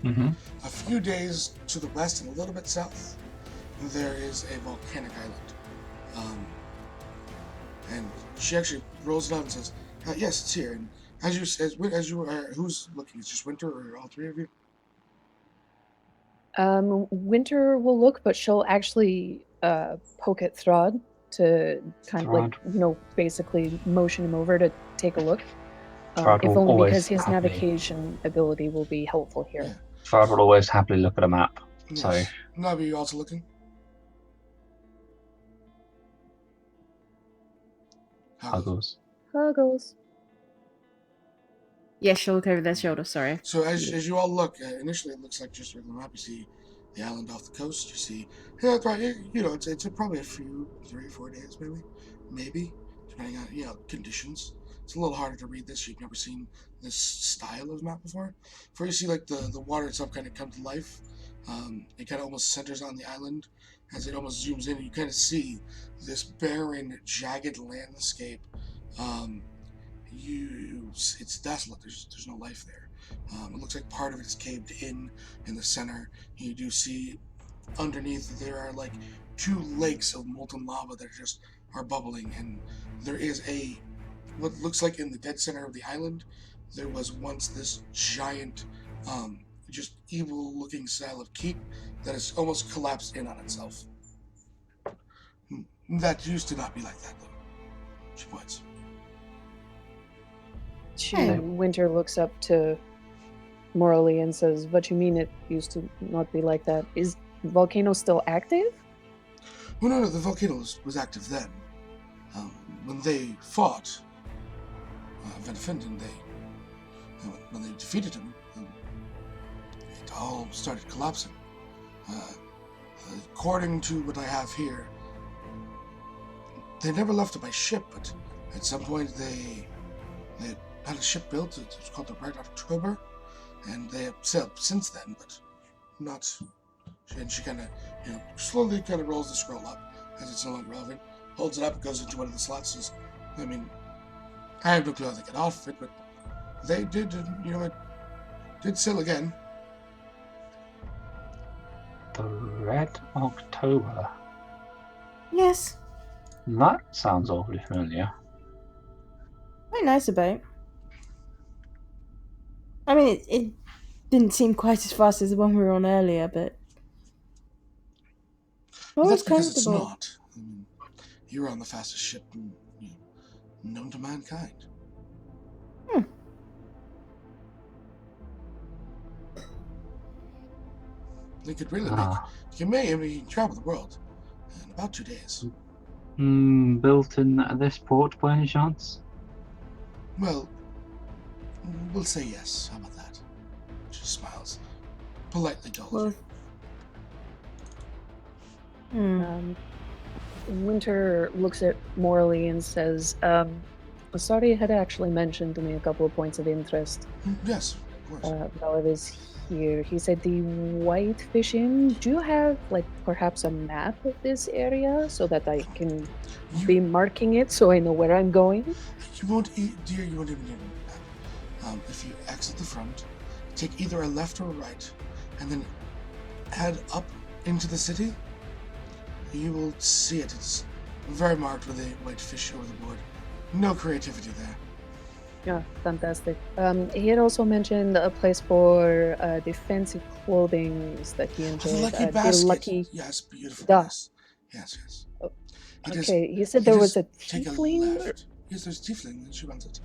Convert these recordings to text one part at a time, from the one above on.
Mm-hmm. A few days to the west and a little bit south, there is a volcanic island. Um, and she actually rolls it up and says, "Yes, it's here." And as you who's looking? Is just Winter or all three of you? Winter will look, but she'll actually poke at Throd to kind of like, Throd. basically motion him over to take a look. Throd If will only because always his happily. navigation ability will be helpful Yeah. here. Throd will always happily look at a map. So Yes. Nabi, you also looking? Huggles. Huggles. Yeah, she'll look over their shoulder, sorry. So as you all look, initially it looks like just a regular map. You see the island off the coast. You see, yeah, it's right. It's probably a few 3 or 4 days, maybe, depending on conditions. It's a little harder to read this. You've never seen this style of map before. Before you see like the water itself kind of come to life. It kind of almost centers on the island as it almost zooms in. And you kind of see this barren, jagged landscape. Um, it's desolate. There's no life there. It looks like part of it is caved in the center. You do see underneath there are like 2 lakes of molten lava that are bubbling, and there is what looks like in the dead center of the island. There was once this giant, just evil-looking style of keep that has almost collapsed in on itself. That used to not be like that, though. She points. Winter looks up to Morley and says, "What you mean it used to not be like that? Is the volcano still active?" Well, no, the volcano was active then. When they fought Van Finden, when they defeated him, it all started collapsing. According to what I have here, they never left it by ship, but at some point they had a ship built. It was called the Red October, and they have sailed since then, but not. And she kind of, slowly kind of rolls the scroll up as it's no longer relevant. Holds it up, goes into one of the slots. Says, I mean, I have no clue how they get off it, but they did, it did sail again. The Red October. Yes. That sounds awfully familiar. Very nice about. I mean, it didn't seem quite as fast as the one we were on earlier, but Well, that's because comfortable. it's not. I mean, you're on the fastest ship known to mankind. They could really you can travel the world in about 2 days. Built in this port by any chance? Well, we'll say yes. How about that? She smiles. Politely told you. Winter looks at Morley and says, Sorry, had actually mentioned to me a couple of points of interest. Yes, of course. While I was here, he said the Whitefish Inn. Do you have, perhaps a map of this area so that I can be marking it so I know where I'm going? You won't even need a map. If you exit the front, take either a left or a right, and then head up into the city, you will see it. It's very marked with a white fish over the board. No creativity there. Yeah, fantastic. He had also mentioned a place for defensive clothing that he enjoyed. The Lucky Basket. Lucky... Yes, beautiful place. Yes. Okay, he said there was a tiefling? Yes, there's a tiefling, and she runs it.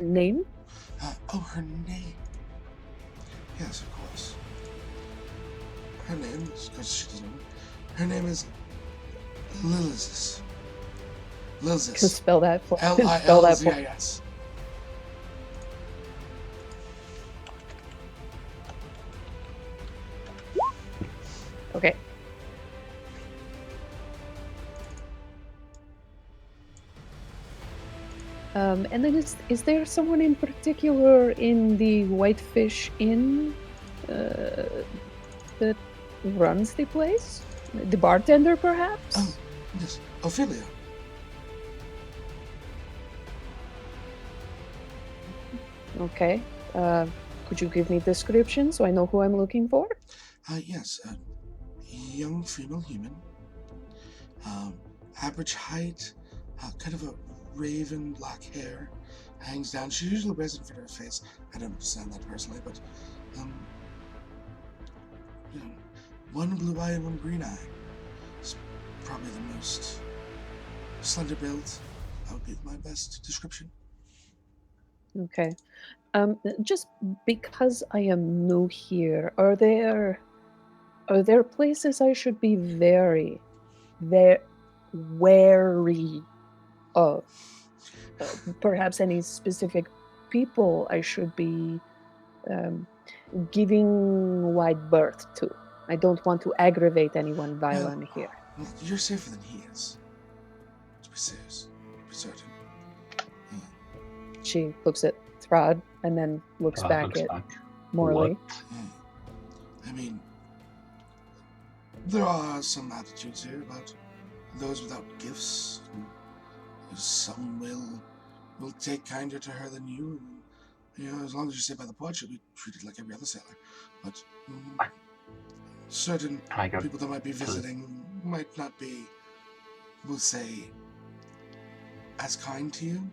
Name? Her name. Yes, of course. Her name, because she doesn't know. Her name is Lilizis. Can spell that for Lilzis. Okay. And then is there someone in particular in the Whitefish Inn that runs the place? The bartender, perhaps? Oh, yes. Ophelia. Okay. Could you give me description so I know who I'm looking for? Yes, a young female human. Average height, kind of a raven black hair, hangs down. She usually wears it in front of her face. I don't understand that personally, but you know, one blue eye and one green eye. It's probably the most slender build. That would be my best description. Okay. Just because I am new here, are there places I should be very wary of? Perhaps any specific people I should be giving wide berth to. I don't want to aggravate anyone while I'm here. You're safer than he is. To be serious, to be certain. She looks at Throd and then looks back at Morley. I mean, there are some attitudes here about those without gifts. Some will take kinder to her than you. As long as you stay by the pod, she'll be treated like every other sailor. But certain people that might be visiting might not be, we'll say, as kind to you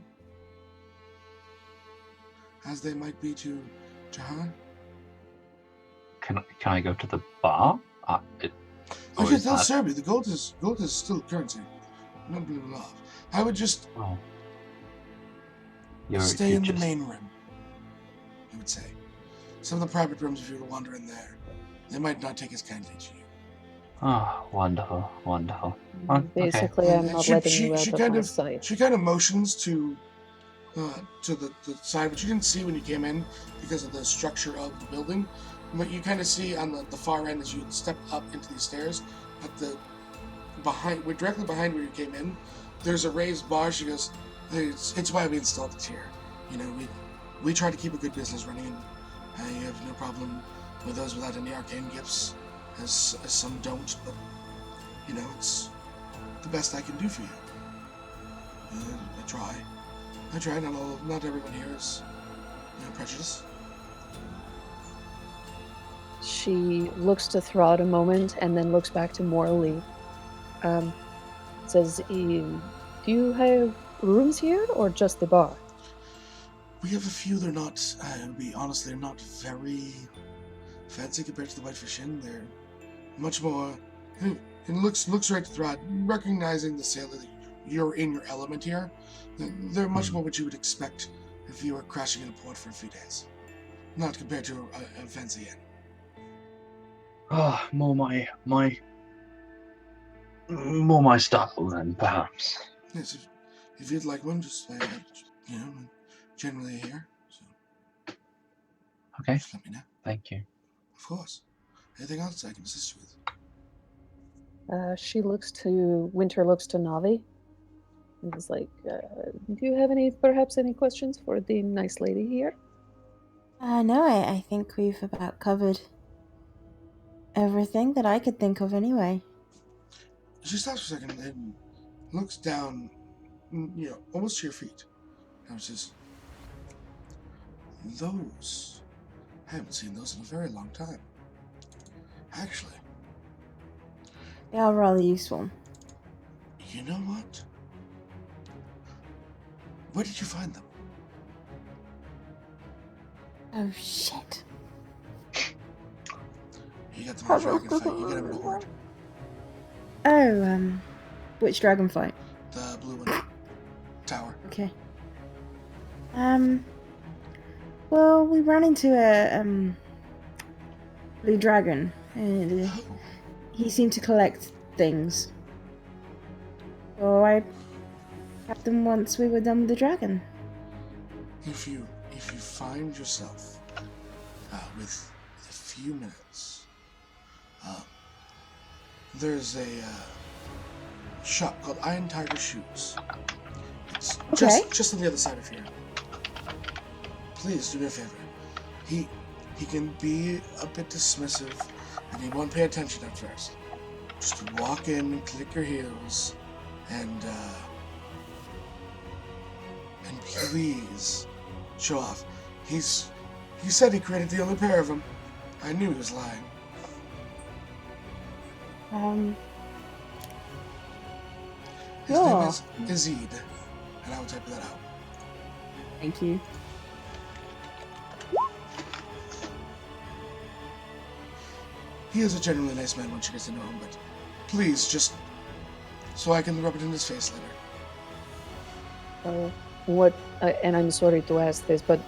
as they might be to her. Can I go to the bar? Okay, they'll serve you. The gold is still currency. No blah. I would just stay in the main room. I would say. Some of the private rooms, if you were to wander in there, they might not take as kindly to you. Oh, wonderful. Basically, okay. I'm not letting you out of my sight. She kind of motions to the side, which you didn't see when you came in because of the structure of the building. But you kind of see on the far end as you step up into these stairs, at directly behind where you came in, there's a raised bar. She goes, it's why we installed it here. We try to keep a good business running, and you have no problem with those without any arcane gifts, as some don't, but it's the best I can do for you. I try. Not everyone here is prejudiced. She looks to Throd a moment and then looks back to Morley. Says, do you have rooms here or just the bar? We have a few. They're not, to be honest, they're not very fancy compared to the Whitefish Inn. They're much more, it looks right to Throd, recognizing the sailor that you're in your element here. They're much more what you would expect if you were crashing in a port for a few days. Not compared to a fancy inn. More my style then, perhaps. Yes, if you'd like one, just generally here. So. Okay. Just let me know. Thank you. Of course. Anything else I can assist you with? Winter looks to Navi. And is like, do you have perhaps any questions for the nice lady here? No, I think we've about covered everything that I could think of anyway. She stops for a second and looks down, almost to your feet. And says, those, I haven't seen those in a very long time. Actually. They are rather useful. You know what? Where did you find them? Oh, shit. You got them in a dragon fight. You got them in a horde. Oh, which dragon fight? The blue one. Tower. Okay. Well, we ran into a, blue dragon, and he seemed to collect things. So I had them once we were done with the dragon. If you find yourself with a few minutes, there's a shop called Iron Tiger Shoes. It's just on the other side of here. Please do me a favor. He can be a bit dismissive, and he won't pay attention at first. Just walk in and click your heels, and please show off. He's He said he created the only pair of them. I knew he was lying. His name Sure. is Azid, and I will type that out. Thank you. He is a genuinely nice man once you get to know him, but please, just so I can rub it in his face later. What? And I'm sorry to ask this, but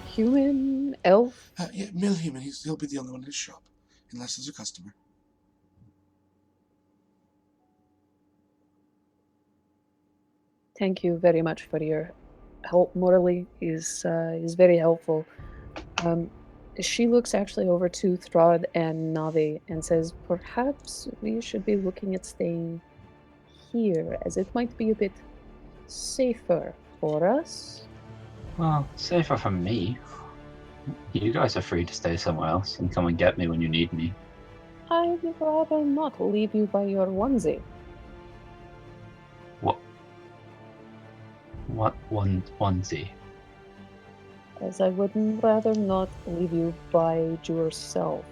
human, elf? Yeah, male human. He'll be the only one in his shop, unless there's a customer. Thank you very much for your help. Morally is very helpful. She looks actually over to Throd and Navi and says, "Perhaps we should be looking at staying here, as it might be a bit safer for us." Well, safer for me. You guys are free to stay somewhere else and come and get me when you need me. I'd rather not leave you by your onesie. What onesie? As I would rather not leave you by yourself.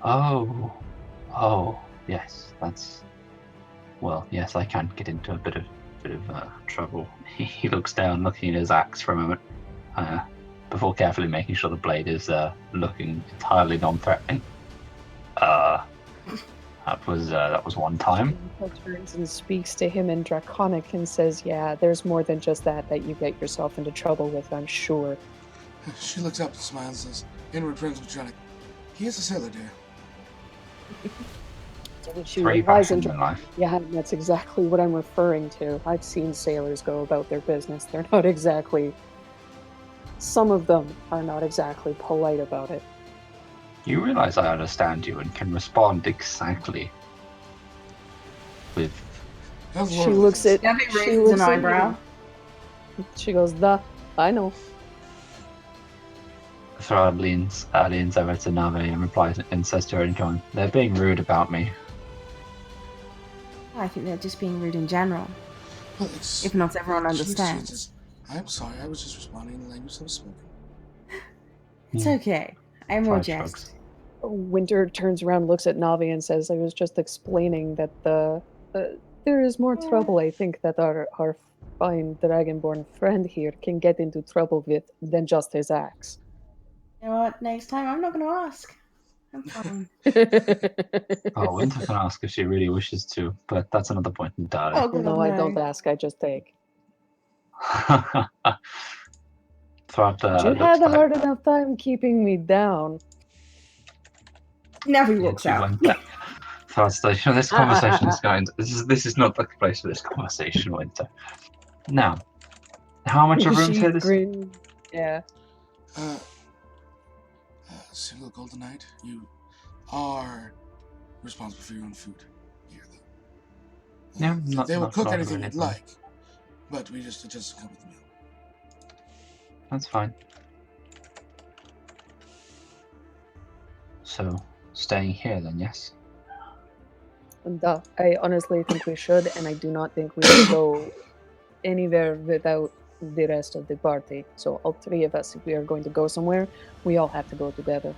Oh, yes, that's. Well, yes, I can get into a bit of trouble. He looks down, looking at his axe for a moment, before carefully making sure the blade is looking entirely non-threatening. That was one time. She turns and speaks to him in Draconic and says, "Yeah, there's more than just that you get yourself into trouble with, I'm sure." She looks up and smiles and says, "Inward friends with Draconic. He is a sailor, dear." So she Three replies in passions in life. Yeah, that's exactly what I'm referring to. I've seen sailors go about their business. They're not exactly. Some of them are not exactly polite about it. You realize I understand you and can respond exactly with. She looks at. Navi She raises looks an at eyebrow. you. She goes, I know." Throd leans over to Navi and replies and says to her in tone, "They're being rude about me." I think they're just being rude in general. Well, If not everyone she looks to you and understands. says, "I'm sorry, I was just responding in the language that was spoken." It's okay. I more Throd jest. shrugs. Winter turns around, looks at Navi, and says, "I was just explaining that there is more trouble. I think that our fine dragonborn friend here can get into trouble with than just his axe." You know what? Next time I'm not going to ask. I'm fine. Oh, Winter can ask if she really wishes to, but that's another point entirely. Oh, God, No, I don't ask. I just take. Throd You looks had a back. hard enough time keeping me down. Navi walks She out. went there. Throd says, "This conversation is going. This is not the place for this conversation, Winter. Now, how much of room's She here? This grinned. Yeah. Single golden knight, you are responsible for your own food here, though. Yeah, they will not cook what I anything really you'd thought. like, but it doesn't come with the meal. That's fine. So, staying here then, yes? Duh. I honestly think we should, and I do not think we should go anywhere without the rest of the party. So all three of us, if we are going to go somewhere, we all have to go together.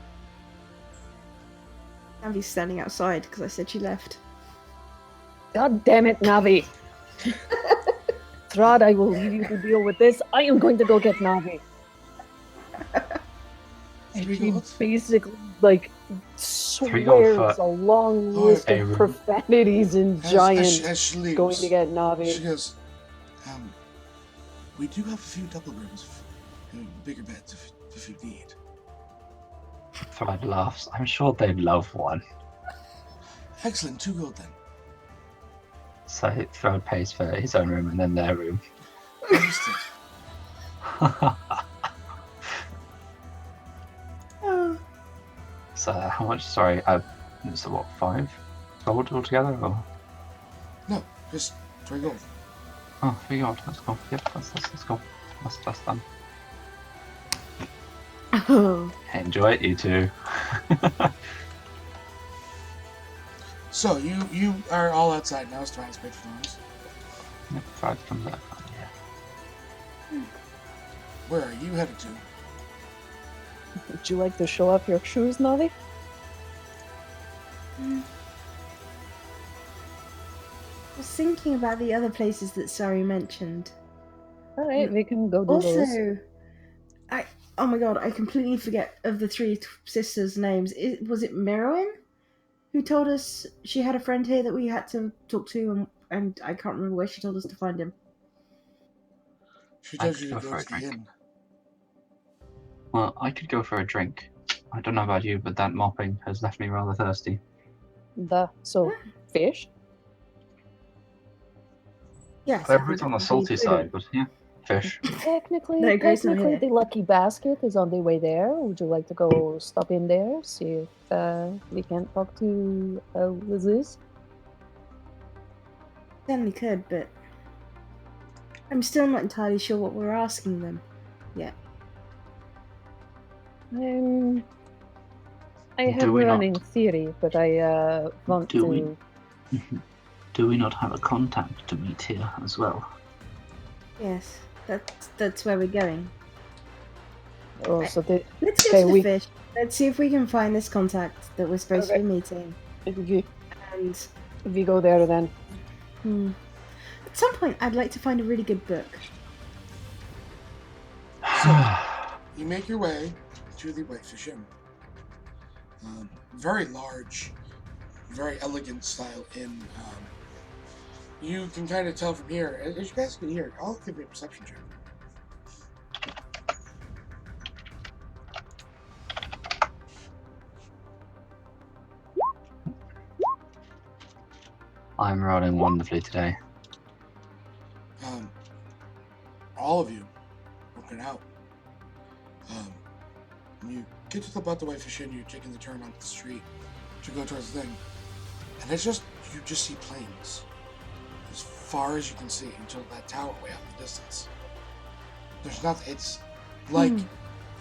Navi's standing outside because I said she left. God damn it, Navi! Throd, I will leave you to deal with this. I am going to go get Navi. And he basically, swears a long list of profanities in giant as she leaves, going to get Navi. She goes, we do have a few double rooms, bigger beds if you need. Throd laughs. I'm sure they'd love one. Excellent, 2 gold then. So Throd pays for his own room and then their room. Understood. So how much? Sorry, so what? 5 gold altogether, or? No, just 3 gold. Oh, 3 gold. That's cool. Yep, that's cool. That's done. Enjoy it, you two. So you are all outside now. It's trying to for noise. Yep, 5 from there. Yeah. Where are you headed to? Would you like to show off your shoes, Navi? I was thinking about the other places that Sari mentioned. Alright, we can go do those. Also, oh my god, I completely forget of the three sisters' names. Was it Merowyn who told us she had a friend here that we had to talk to, and I can't remember where she told us to find him. She I tells could you to go go for a to the drink. inn. Well, I could go for a drink. I don't know about you, but that mopping has left me rather thirsty. So, fish? Yes, Everything's on the salty side, but yeah, fish. Technically, No, Grace not here. the Lucky Basket is on the way there. Would you like to go stop in there, see if we can't talk to Liz? Certainly could, but I'm still not entirely sure what we're asking them yet. I have Do we a not- running theory, but I want Do we- to. Do we not have a contact to meet here as well? Yes, that's where we're going. Oh, so the Let's go Okay, to the we- fish. Let's see if we can find this contact that we're supposed to Okay. be meeting. if you And if you go there, then at some point, I'd like to find a really good book. You make your way to the Whitefish Inn. Very large, very elegant style inn. You can kind of tell from here, as you guys can hear, I'll give you a perception check. I'm rolling wonderfully today. All of you look it out. You get to about the Whitefish Inn, you're taking the turn onto the street to go towards the thing, and it's just, you just see planes as far as you can see until that tower way out in the distance. There's nothing, it's like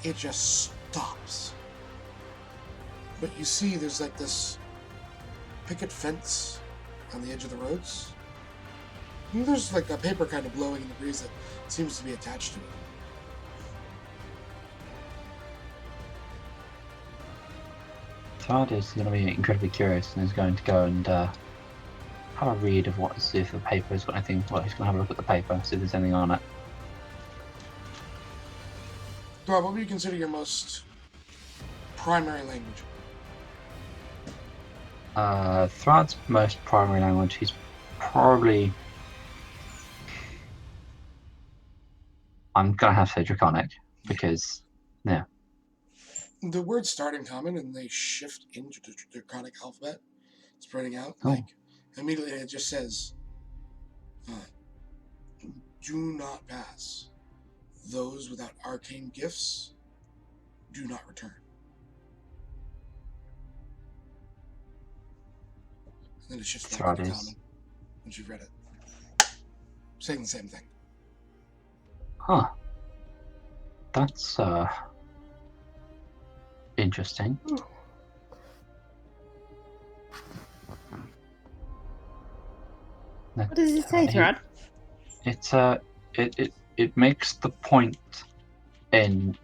it just stops. But you see there's like this picket fence on the edge of the roads. And there's like a paper kind of blowing in the breeze that seems to be attached to it. Todd is going to be incredibly curious and is going to go and have a read of what, see if the paper has got anything. Well, he's going to have a look at the paper, see if there's anything on it. Rob, what would you consider your most primary language? Thrad's most primary language, he's probably... I'm going to have to say Draconic, because, yeah. The words start in common and they shift into the Draconic alphabet, spreading out. Oh. Like, immediately it just says, do not pass. Those without arcane gifts do not return. And then it shifts back into common once you've read it. Saying the same thing. Huh. That's, interesting. What does it say, Thrad? It makes the point in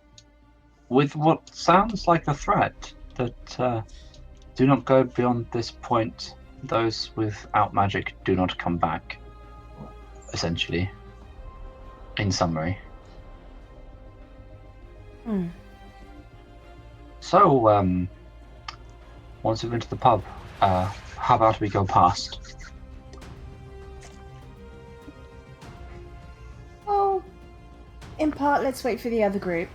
with what sounds like a threat that do not go beyond this point. Those without magic do not come back. Essentially, in summary. So, once we've been to the pub, how about we go past? Oh, in part, let's wait for the other group.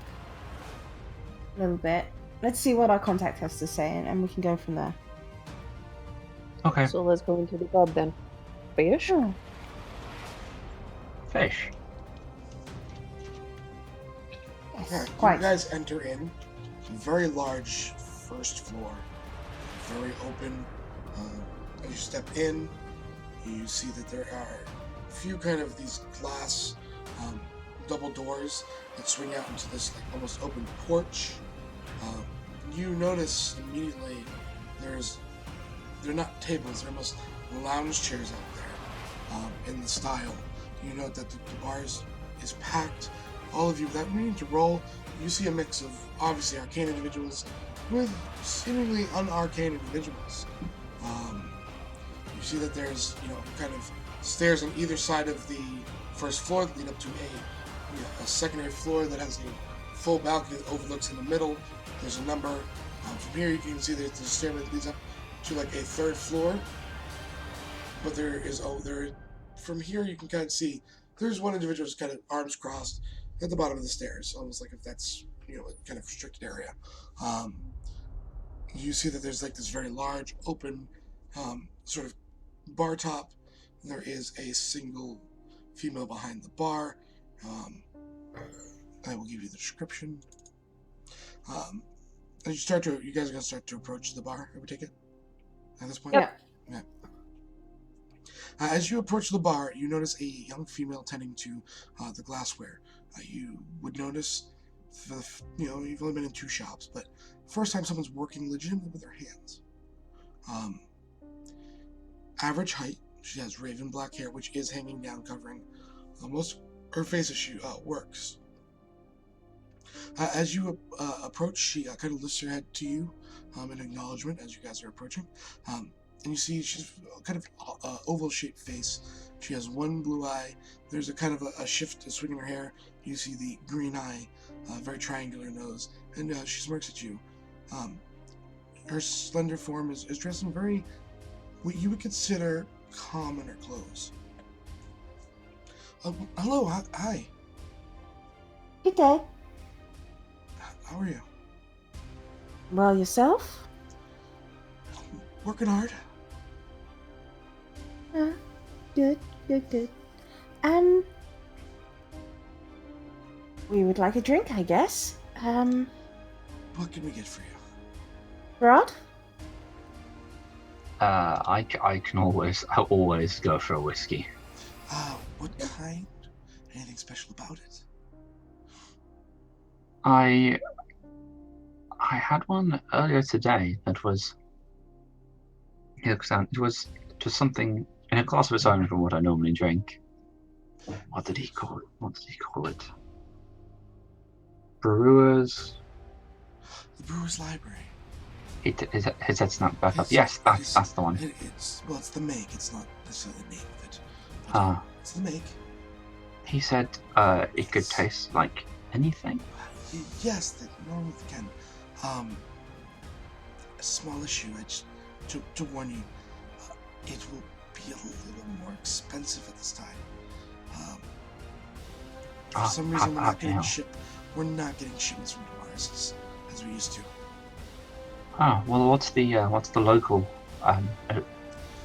A little bit. Let's see what our contact has to say, and we can go from there. Okay. So let's go into the pub then. Fish? Fish. Yeah, Quite. you guys enter in. Very large first floor. Very open. As you step in, you see that there are a few kind of these glass double doors that swing out into this like almost open porch. You notice immediately they're not tables, they're almost lounge chairs out there in the style. You note that the bars is packed. All of you, without needing to roll, you see a mix of obviously arcane individuals with seemingly unarcane individuals. You see that there's kind of stairs on either side of the first floor that lead up to a secondary floor that has a full balcony that overlooks in the middle. There's a number. From here you can see there's a stairway that leads up to like a third floor. But from here you can kind of see there's one individual who's kind of arms crossed at the bottom of the stairs, almost like if that's a kind of restricted area. You see that there's like this very large open sort of bar top. There is a single female behind the bar. I will give you the description. As you guys are gonna start to approach the bar. I would take it at this point. Yeah. As you approach the bar, you notice a young female tending to the glassware. You would notice, you've only been in 2 shops, but first time someone's working legitimately with their hands. Average height. She has raven black hair, which is hanging down, covering most her face as she works. As you approach, she kind of lifts her head to you in acknowledgement as you guys are approaching. And you see she's kind of oval-shaped face. She has one blue eye. There's a kind of a swing in her hair. You see the green eye, very triangular nose, and she smirks at you. Her slender form is dressed in very, what you would consider commoner clothes. Hello, hi. Good day. How are you? Well, yourself? Working hard. Good. We would like a drink, I guess. What can we get for you? Rod? I can always go for a whiskey. What kind? Anything special about it? I had one earlier today that was. It was just something in a class of its own from what I normally drink. What did he call it? Brewers. The Brewer's Library. His head snapped back up. Yes, that's the one. It's the make. It's not necessarily the name of it. It's the make. He said it could taste like anything. Yes, that normally can. A small issue. To warn you, it will be a little more expensive at this time. For some reason, we're not getting shipments from Damaris as we used to. Oh well, what's the local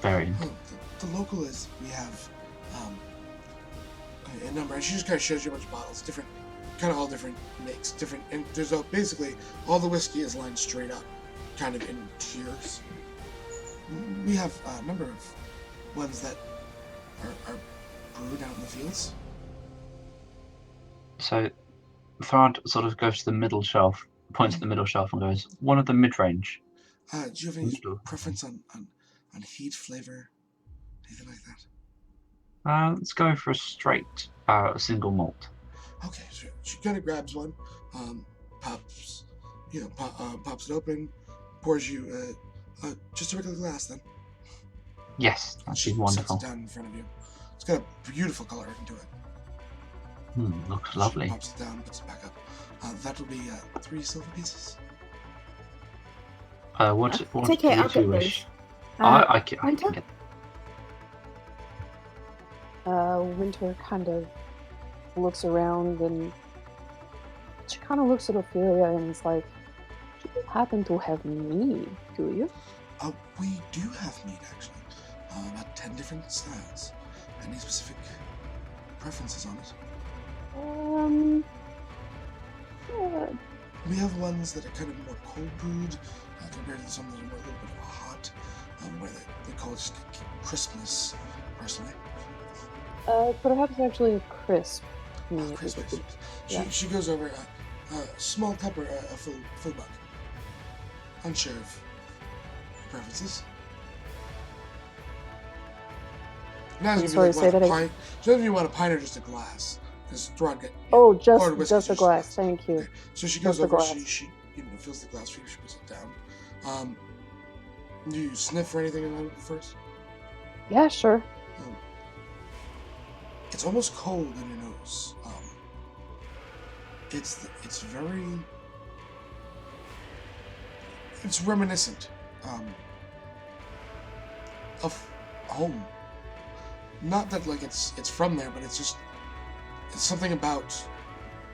variant? The local is we have a number, and she just kind of shows you a bunch of bottles, different, kind of all different makes, different, and there's basically all the whiskey is lined straight up, kind of in tiers. We have a number of ones that are brewed out in the fields. So, Farad sort of goes to the middle shelf, points to the middle shelf, and goes, "One of the mid-range." Do you have any preference on heat, flavor, anything like that? Let's go for a straight single malt. Okay, so she kind of grabs one, pops it open, pours you just a regular glass then. Yes, that'd be Sets wonderful. it down in front of you. It's got a beautiful color into it. Looks lovely. She pops it down, puts it back up. That will be 3 silver pieces. What Take do it, you I'll two get wish? those. I can Winter? get. Winter kind of looks around and she kind of looks at Ophelia and is like, "You don't happen to have mead, do you?" We do have meat, actually. About 10 different styles. Any specific preferences on it? We have ones that are kind of more cold brewed compared to some that are more a little bit of a hot, where they call it just crispness, personally. Perhaps actually a crisp mead. Crisp. Yeah. She goes over a small cup or a full mug. Unsure of preferences. Now, I'm sorry, say that again. So if you want a pint or just a glass, Because Throd got. Oh, Or just whiskey, the glass. Thank you. Okay. So she Just goes the over. glass. She fills the glass for you. She puts it down. Do you sniff for anything in it first? Yeah, sure. It's almost cold in your nose. It's very. It's reminiscent of home. Not that like it's from there, but it's something about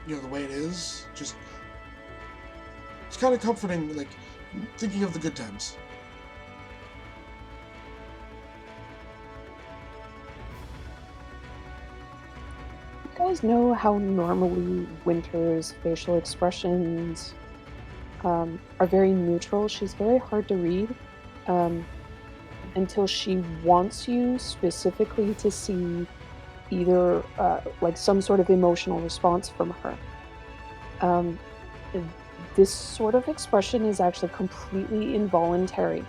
the way it is. Just it's kind of comforting, like thinking of the good times. You guys know how normally Winter's facial expressions are very neutral. She's very hard to read until she wants you specifically to see either like some sort of emotional response from her. This sort of expression is actually completely involuntary.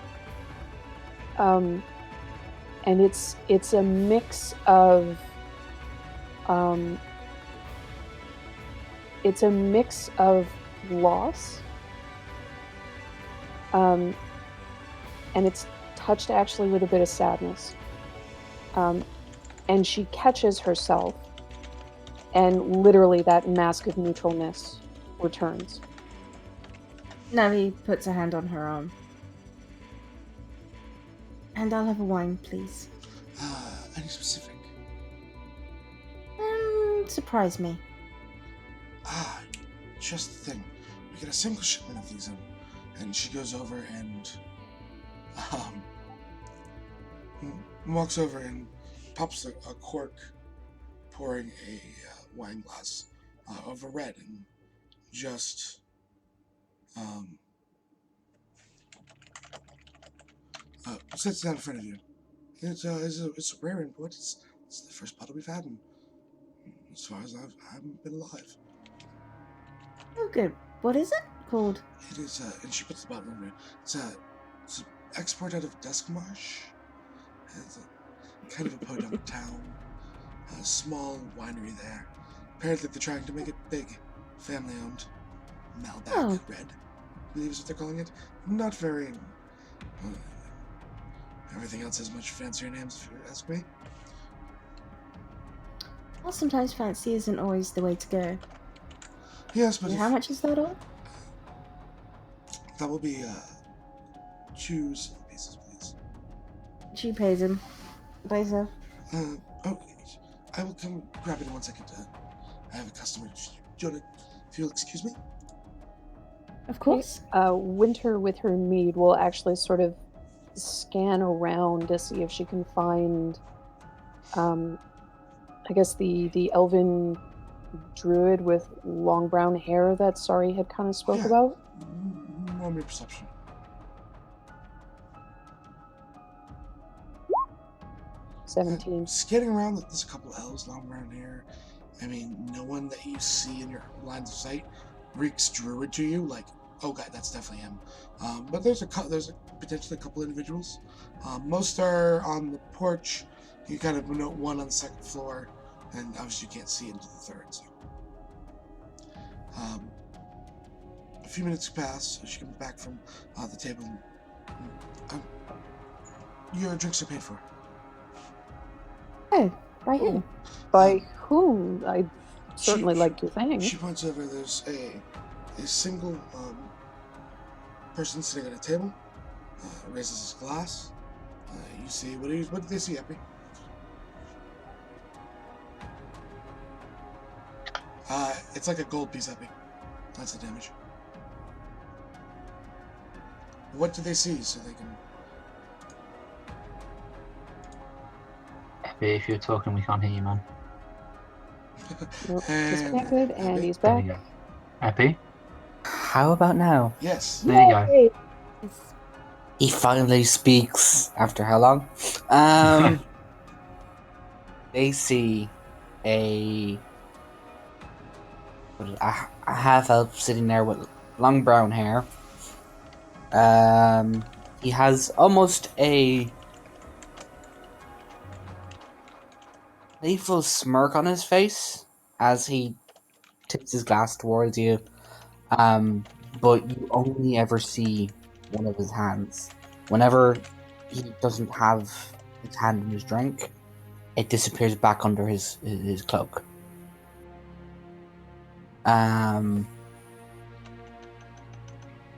And it's a mix of loss, and it's touched actually with a bit of sadness. And she catches herself, and literally that mask of neutralness returns. Navi puts a hand on her arm. And I'll have a wine, please. Any specific? Surprise me. Just the thing. We get a single shipment of these in, and she goes over and walks over and pops a cork, pouring a wine glass of a red, and just sits down in front of you. It's a rare import. It's the first bottle we've had, and as far as I haven't been alive. Oh, good. What is it called? It is, and she puts the bottle in there. It's an export out of Duskmarsh. It's a kind of a podunk town. A small winery there. Apparently they're trying to make it big. Family owned. Malbec Red, I believe is what they're calling it. Not very. Everything else has much fancier names, if you ask me. Well, sometimes fancy isn't always the way to go. Yes, but How much is that all? That will be 2 silver pieces, please. She pays him. Pays her. I will come grab it in 1 second. I have a customer. Jonah, if you'll excuse me. Of course. Winter with her mead will actually sort of scan around to see if she can find, I guess the elven druid with long brown hair that Sari had kind of spoke about. Roll me perception. 17. Scanning around, there's a couple elves, long brown hair. I mean, no one that you see in your lines of sight reeks druid to you. Like, oh god, that's definitely him. But there's potentially a couple individuals. Most are on the porch. You kind of note one on the second floor, and obviously you can't see into the third. So, a few minutes pass. She comes back from the table. Your drinks are paid for. Oh, by whom? By whom? I certainly like your thing. She points over. There's a single person sitting at a table. Raises his glass. You see what do they see, Epi? It's like a gold piece, Epi. That's the damage. What do they see so they can? Epi, if you're talking, we can't hear you, man. Disconnected, and Epi? he's There back. you go. Epi? How about now? Yes. There you go. Yay! He finally speaks after how long? They see a half elf sitting there with long brown hair. He has almost a playful smirk on his face as he tips his glass towards you, but you only ever see one of his hands. Whenever he doesn't have his hand in his drink, it disappears back under his cloak.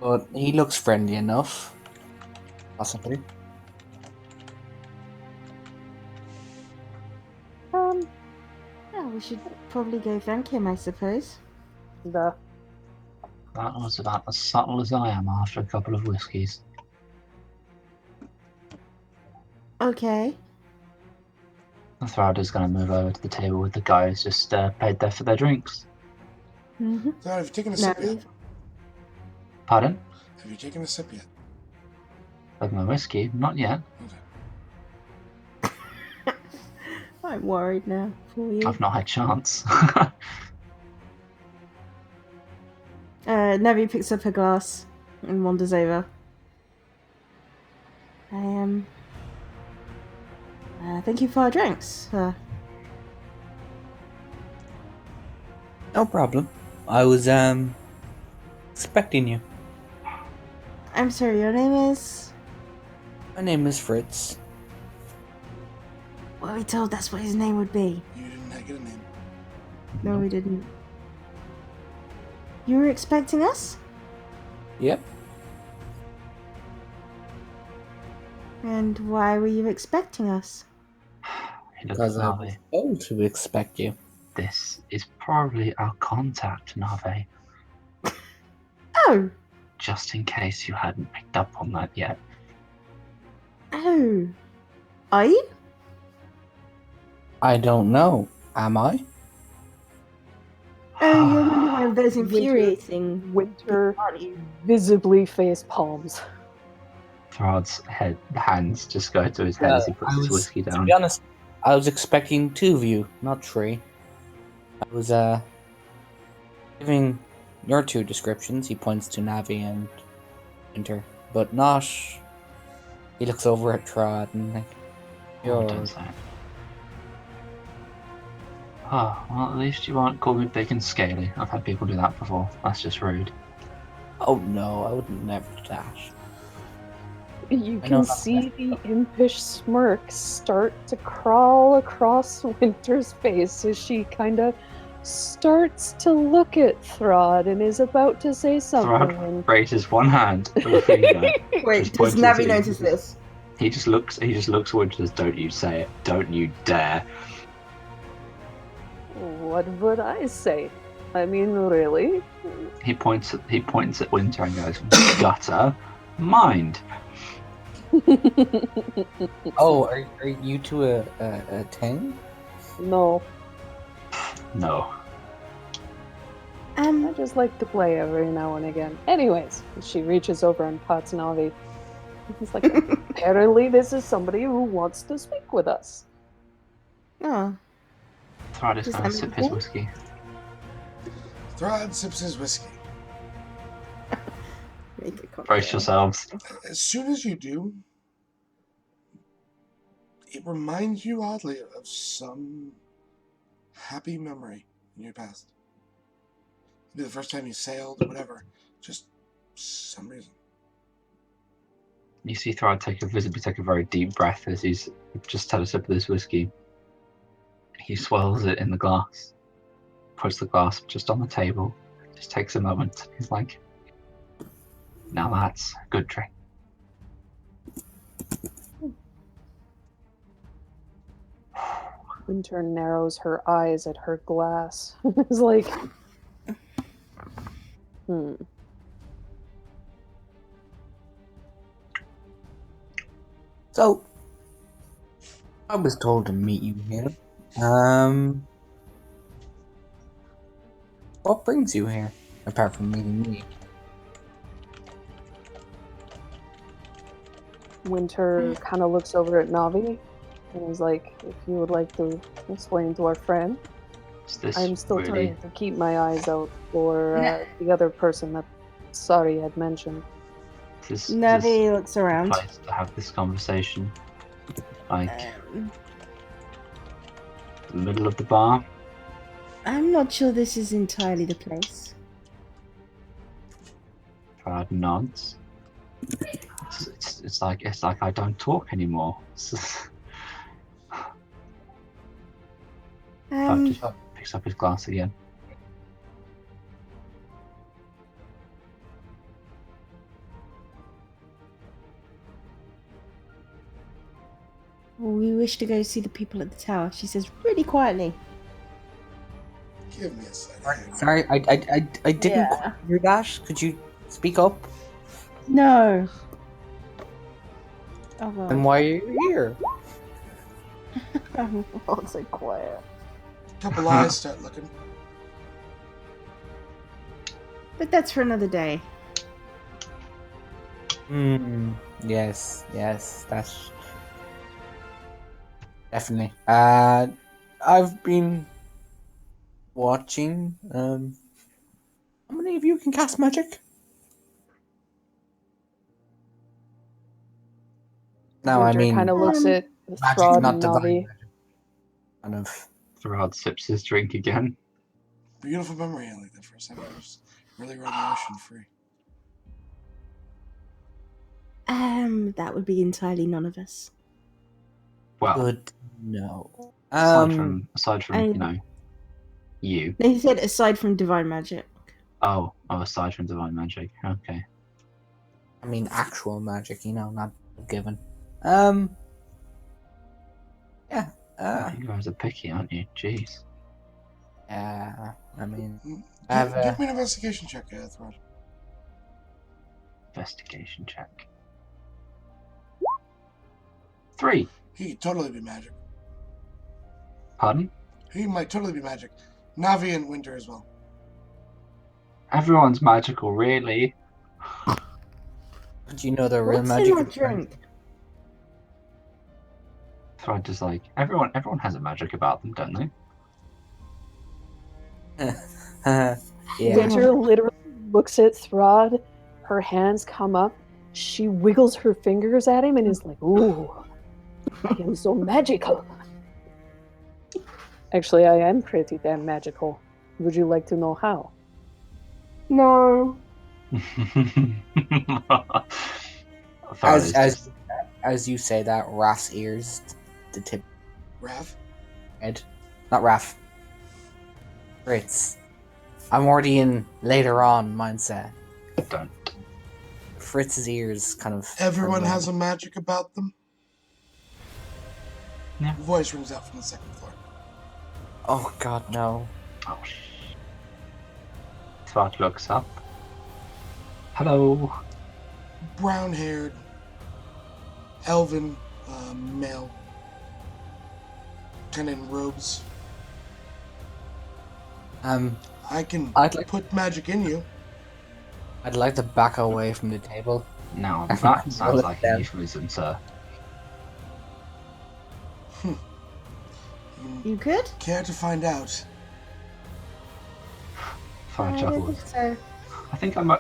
But he looks friendly enough, possibly. Yeah, we should probably go thank him, I suppose. The That was about as subtle as I am after a couple of whiskies. Okay. Thrud is going to move over to the table with the guys just paid there for their drinks. Mm-hmm. So, have you taken a sip yet? Pardon? Have you taken a sip yet? Of my whiskey? Not yet. Okay. I'm worried now for you. I've not had chance. Nevi picks up her glass and wanders over. Thank you for our drinks. No problem. I was expecting you. I'm sorry, your name is? My name is Fritz. Were we told that's what his name would be? You didn't get a name. No, we didn't. You were expecting us? Yep. And why were you expecting us? He looks Because at I was Nave. told to expect you. This is probably our contact, Nave. Oh! Just in case you hadn't picked up on that yet. Oh. Are you? I don't know. Am I? Oh, you're gonna be one of those infuriating... Winter visibly face palms. Thrud's hands just go to his head as he puts his whiskey To down. be honest, I was expecting 2 of you, not 3. I was giving your 2 descriptions. He points to Navi and Winter, but not. He looks over at Trod and like, Oh, don't say it. Oh, well, at least you won't call me big and scaly. I've had people do that before. That's just rude. oh no, I would never do that. You I know can that's see the impish smirk start to crawl across Winter's face as she kind of starts to look at Throd and is about to say something. Thrud raises one hand with a finger. Wait, Just does points Navi at notice this? He just looks forward and says, "Don't you say it. Don't you dare." What would I say? I mean, really? He points at Winter and goes, "Gutter, mind." Oh, are you 2 a 10? No, No. I just like to play every now and again. Anyways, she reaches over and pats Navi. He's like, apparently this is somebody who wants to speak with us. Oh. Thrud is Does going to that sip make his sense? whiskey. Throd sips his whiskey. Make a cocktail. Brace yourselves. As soon as you do, it reminds you oddly of some happy memory in your past. Maybe the first time you sailed or whatever. Just some reason. You see Thrud visibly take a very deep breath as he's just had a sip of this whiskey. He swirls it in the glass, puts the glass just on the table, just takes a moment. He's like, "Now that's a good drink." Winter narrows her eyes at her glass. It's like, So, I was told to meet you here. What brings you here, apart from meeting me? Winter kind of looks over at Navi and is like, if you would like to explain to our friend, Is this I'm still really trying to keep my eyes out for the other person that Sari had mentioned. this Navi looks around. place to have this conversation? Like, Um, the middle of the bar? I'm not sure this is entirely the place. Strahd nods. It's like I don't talk anymore. Strahd just picks up his glass again. We wish to go see the people at the tower, she says really quietly. Give me a second. Sorry, I didn't quite hear that. Could you speak up? No. Oh, well. Then why are you here? I'll say quiet. Couple eyes start looking. But that's for another day. Yes, that's definitely. I've been watching. How many of you can cast magic? No, I Winter mean kind of looks at magic, Throd not and divine Navi. magic. Kind of. Strahd sips his drink again. Beautiful memory. I like that first time. I was really run the ocean free. That would be entirely none of us. Well, Good. No. aside from I- you. He said aside from divine magic. Oh, aside from divine magic. Okay. I mean actual magic, not given. Yeah. You guys are picky, aren't you? Jeez. I mean, Give me an investigation check, Throd. Investigation check. 3. He could totally be magic. Pardon? He might totally be magic. Navi and Winter as well. Everyone's magical, really. do you know the real What's magic? in my drink? Throd is like, everyone has a magic about them, don't they? Yeah. Winter literally looks at Throd. Her hands come up. She wiggles her fingers at him and is like, "Ooh, I am so magical." Actually, I am pretty damn magical. Would you like to know how? No. As you say that, Raph's ears, the tip Raph? head, not Raph. Fritz. I'm already in later on mindset. Don't. Fritz's ears kind of. Everyone has a magic about them? Yeah. Voice rings out from the second floor. Oh God, no. Oh, Throd looks up. Hello. Brown-haired, elven, male, kind of in robes. I can put magic in you. I'd like to back away from the table. Now that sounds like a euphemism, sir. You could? Care to find out? Fine, chuckles. So. I think I'm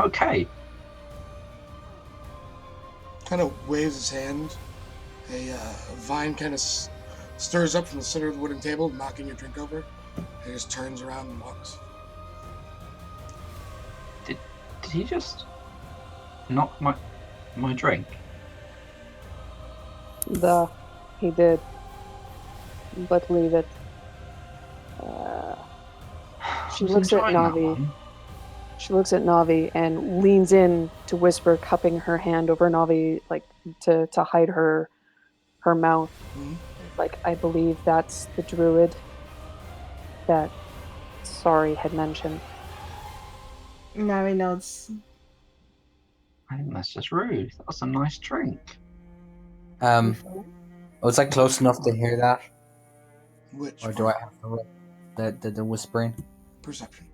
okay. Kind of waves his hand. A vine kind of stirs up from the center of the wooden table, knocking your drink over. He just turns around and walks. Did he just knock my drink? He did. But leave it. She looks at Navi. She looks at Navi and leans in to whisper, cupping her hand over Navi, like to hide her mouth. Mm-hmm. Like, I believe that's the druid that Sorry had mentioned. Navi nods. I think that's just rude. That was a nice drink. Was I close enough to hear that? Which? Or do I have to roll the whispering? Perception.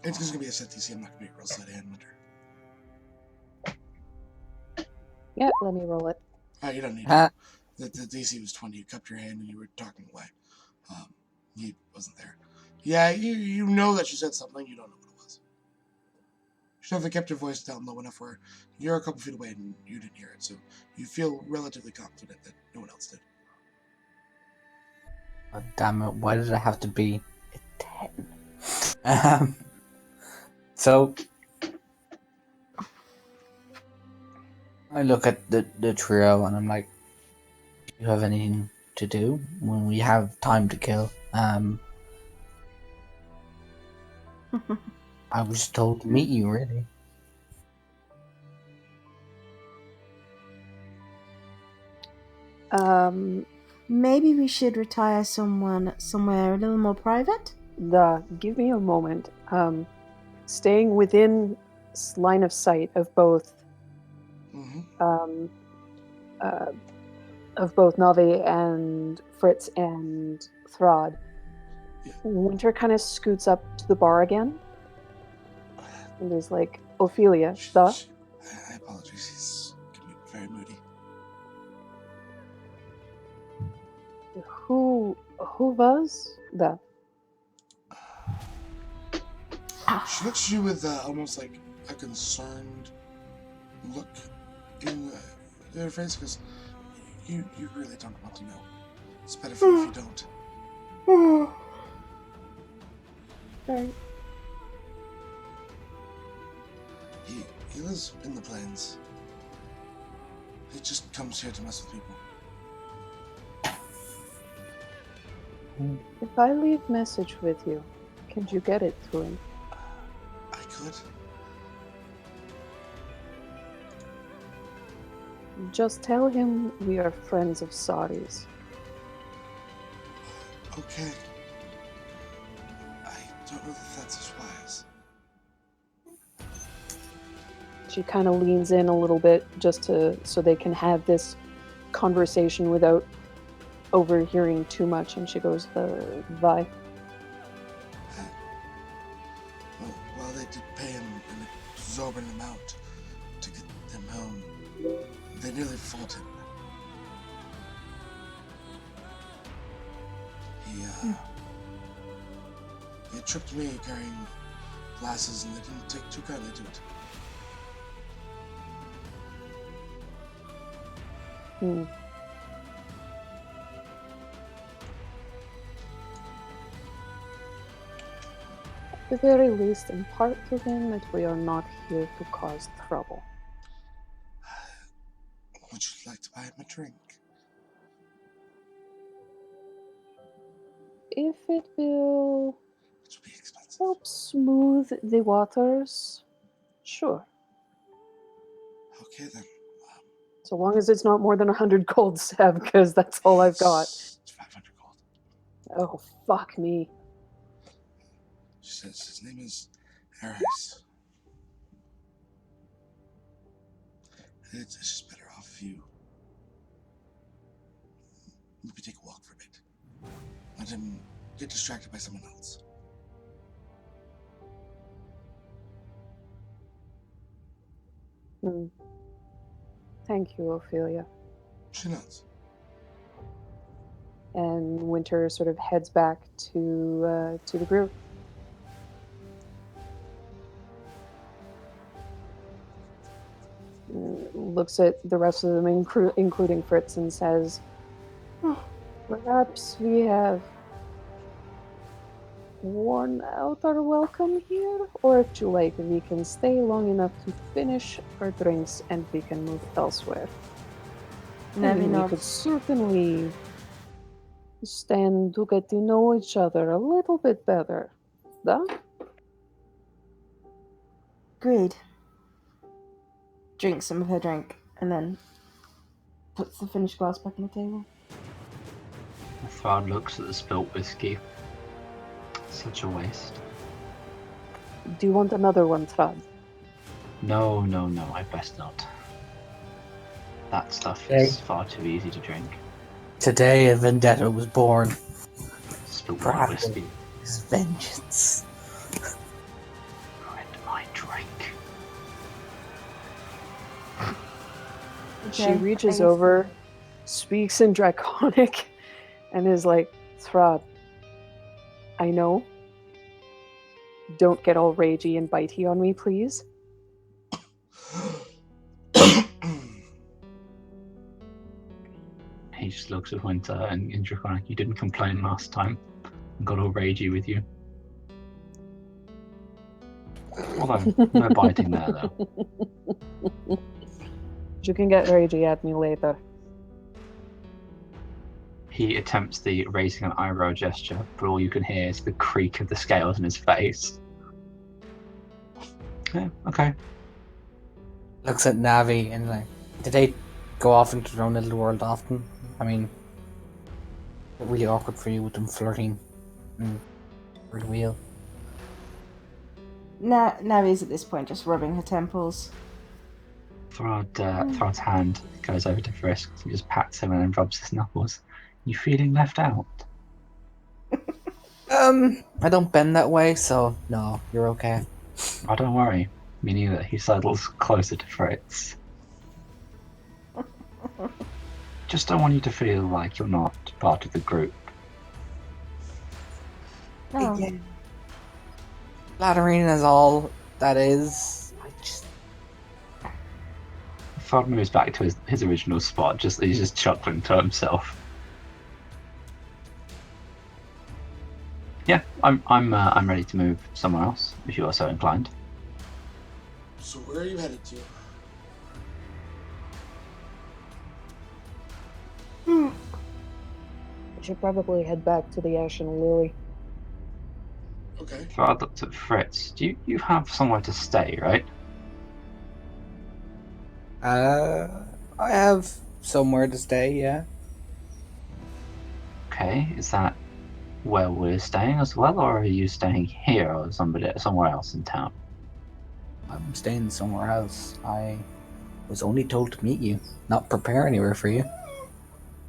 It's just gonna be a set DC. I'm not gonna be a real sleight of hand, Winter. Yeah, let me roll it. You don't need to. The DC was 20. You cupped your hand and you were talking away. He wasn't there. Yeah, you know that she said something. You don't know what it was. should have kept your voice down low enough where you're a couple feet away and you didn't hear it, so you feel relatively confident that no one else did. Oh, damn it! Why did I have to be a 10? So I look at the trio and I'm like, "Do you have anything to do when we have time to kill?" I was told to meet you, really. Maybe we should retire somewhere a little more private. Give me a moment. Staying within line of sight of both Mm-hmm. of both Navi and Fritz and Throd. Yeah. Winter kind of scoots up to the bar again and is like, Ophelia, I apologize. He's can be very moody. who was the? She looks at you with almost like a concerned look in her face because you really don't want to know. It's better for you if you don't. Sorry. He lives in the plains. He just comes here to mess with people. If I leave message with you, can you get it to him? I could. Just tell him we are friends of Sari's. Okay. I don't know if that's as wise. She kind of leans in a little bit just so they can have this conversation without overhearing too much, and she goes, "Vi." Well, they did pay him an exorbitant amount to get them home. They nearly fought him. He tripped me carrying glasses, and they didn't take too kindly to it. At the very least, impart to him that we are not here to cause trouble. Would you like to buy him a drink? If it will It would be expensive. help smooth the waters, sure. Okay then. So long as it's not more than 100 gold, Seb, because that's all I've got. It's 500 gold. Oh, fuck me. She says his name is Aris. It's just better off if you maybe take a walk for a bit. Let him get distracted by someone else. Thank you, Ophelia. She knows. And Winter sort of heads back to the group. Looks at the rest of them, including Fritz, and says, "Perhaps we have worn out our welcome here, or if you like, we can stay long enough to finish our drinks and we can move elsewhere. Never We know. could certainly stand to get to know each other a little bit better. Da? Agreed. Drinks some of her drink and then puts the finished glass back on the table. Throd looks at the spilt whiskey. Such a waste. Do you want another one, Throd? No, I best not. That stuff is far too easy to drink. Today a vendetta was born. Spilt my Perhaps whiskey. it's vengeance. Ruined my drink. She Okay, reaches thanks. over, speaks in Draconic, and is like, Throd, I know. Don't get all ragey and bitey on me, please. just looks at Winter and Draconic. You didn't complain last time and got all ragey with you. Although, no biting there, though. You can get ragey at me later. He attempts the raising an eyebrow gesture, but all you can hear is the creak of the scales in his face. Yeah, okay. Looks at Navi and like, did they go off into their own little world often? I mean, really awkward for you with them flirting and for the wheel. Navi's at this point just rubbing her temples. Throd's hand goes over to Frisk. He just pats him and then rubs his knuckles. You feeling left out? I don't bend that way, so no, you're okay. Oh, don't worry. Me neither. He sidles closer to Fritz. Just don't want you to feel like you're not part of the group. No. Yeah. Flattering is all that is. I just... Throd moves back to his original spot. He's just chuckling to himself. Yeah, I'm ready to move somewhere else if you are so inclined. So where are you headed to? We should probably head back to the Ashen Lily. Okay. Throd looked at Fritz. Do you have somewhere to stay, right? I have somewhere to stay, yeah. Okay, is that where we're staying as well, or are you staying here or somewhere else in town? I'm staying somewhere else. I was only told to meet you, not prepare anywhere for you.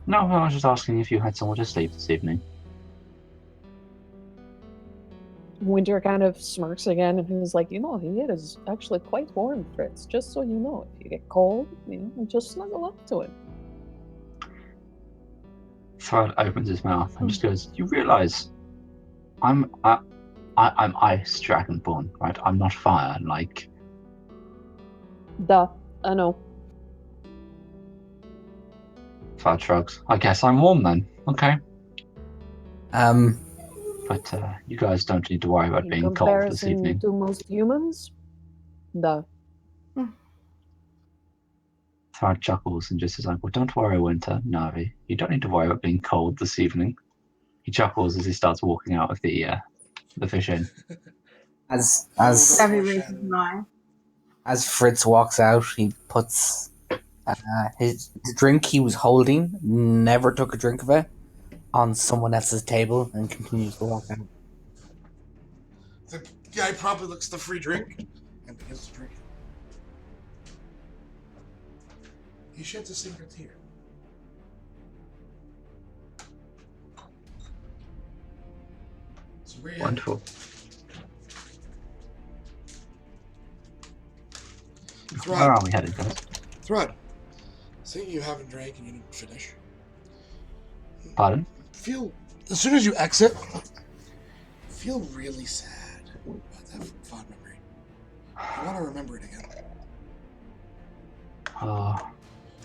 No, I was just asking if you had somewhere to sleep this evening. Winter kind of smirks again and he's like, it is actually quite warm, Fritz. Just so you know, if you get cold, just snuggle up to it. Throd opens his mouth and just goes, "You realise, I'm ice dragonborn, right? I'm not fire. Like, Duh, I know. Throd shrugs. I guess I'm warm then. Okay, but you guys don't need to worry about In being cold this comparison evening." to most humans, duh. Throd chuckles and just is like, "Well, don't worry, Winter, Navi. You don't need to worry about being cold this evening." He chuckles as he starts walking out of the fish inn. As Navi raises an eye. as Fritz walks out, he puts the drink he was holding, never took a drink of it, on someone else's table and continues to walk out. The guy probably looks at the free drink and begins to drink it. He sheds a single tear. So where are you headed? Wonderful. Where are we headed, guys? Thrud, seeing you haven't drank and you didn't finish. Pardon? As soon as you exit, feel really sad about that fond memory. You want to remember it again.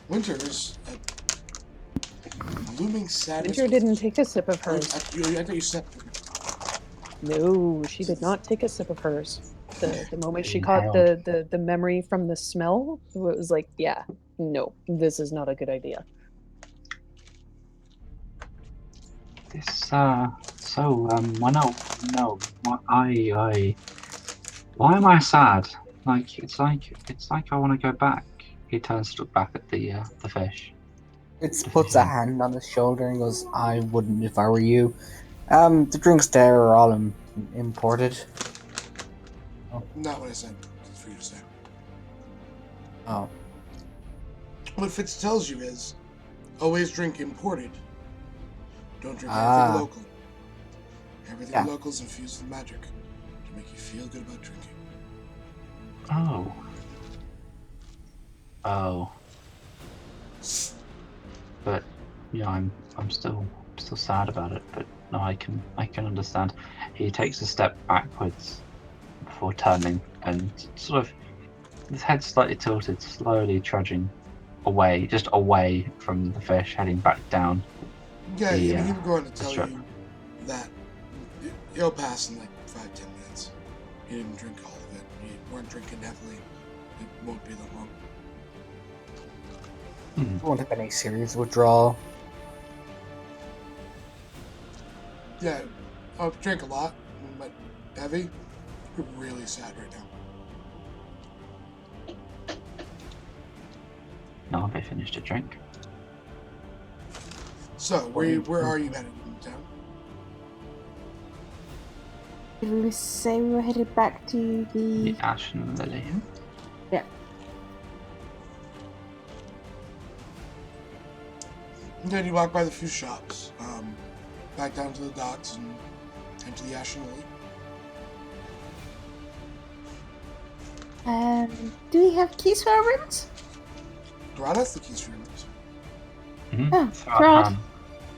Winter is a looming sadness. Winter didn't take a sip of hers. I thought you said. No, she did not take a sip of hers. The moment she Inhaled. caught the memory from the smell, it was like, yeah, no, this is not a good idea. Why am I sad? It's like I want to go back. He turns to look back at the fish. Fritz puts a hand on his shoulder and goes, "I wouldn't if I were you. The drinks there are all imported." Not what I said for you to say. Oh. What Fitz tells you is, always drink imported. Don't drink anything local. Everything local is infused with magic to make you feel good about drinking. Oh. But I'm still sad about it. But no, I can understand. He takes a step backwards before turning and sort of his head slightly tilted, slowly trudging away, just away from the fish, heading back down. Yeah, The, I mean, he would go on to tell strip. you that it'll pass in like 5-10 minutes. He didn't drink all of it. You weren't drinking heavily. It won't be that long. You won't have any serious withdrawal. Yeah, I'll drink a lot, but heavy. You're really sad right now. Now have I finished a drink? So, where are you headed in town? Did we say we were headed back to The the... Ash and Lily. Yeah. Then you walk by the few shops, back down to the docks and into the Ash and Lily. Do we have keys for our rooms? Dorada has the keys for your rooms. Mm-hmm. Oh, Throw right. hand